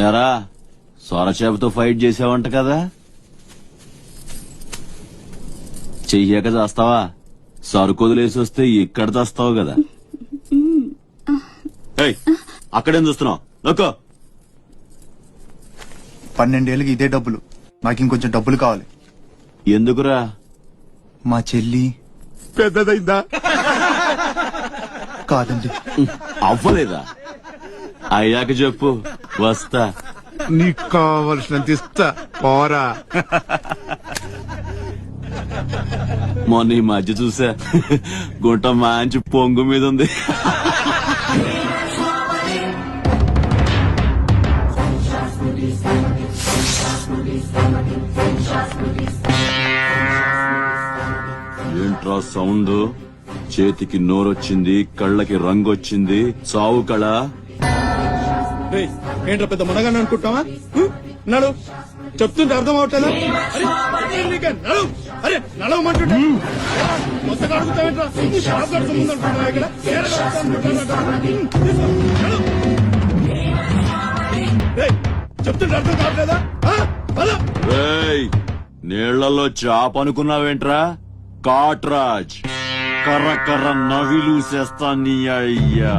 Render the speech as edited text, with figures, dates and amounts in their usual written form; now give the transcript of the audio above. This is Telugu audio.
ఎరా సొరచేపతో ఫైట్ చేసావంట కదా, చెయ్యాక చేస్తావా? సరుకొదిలేసి వస్తే ఇక్కడ చేస్తావు కదా. ఏయ్, అక్కడేం చూస్తున్నావు? నొక్కో. 12 ఏళ్ళకి ఇదే డబ్బులు. నాకు ఇంకొంచెం డబ్బులు కావాలి. ఎందుకురా? మా చెల్లి పెద్దదైందా? కాదండి. అవ్వలేదా? అయ్యాక చెప్పు, వస్తా. నీకు కావలసినంత ఇస్తా, పోరా. మొన్న ఈ మధ్య చూసా, గుంట మంచి పొంగు మీద ఉంది. ఏంట్రా సౌండ్? చేతికి నోరొచ్చింది, కళ్ళకి రంగొచ్చింది, చావు కళ. ఏంట్రా పెద్ద మునగాన్ని అనుకుంటావా? నడు, చెప్తుంటే అర్థం అవట్లేదా? నడు, అరే నడవమంటుంటే కొత్తగా అడుగుతావేంట్రా? షాప్ కడుతూ ముందంటున్నావా ఇక్కడ? చెప్తుంటే అర్థం కావట్లేదా? రేయ్, నీళ్లలో చాప అనుకున్నావేంట్రా? కాట్రాజ్, కర్ర కర్ర నవిలూసేస్తా నీ అయ్యా.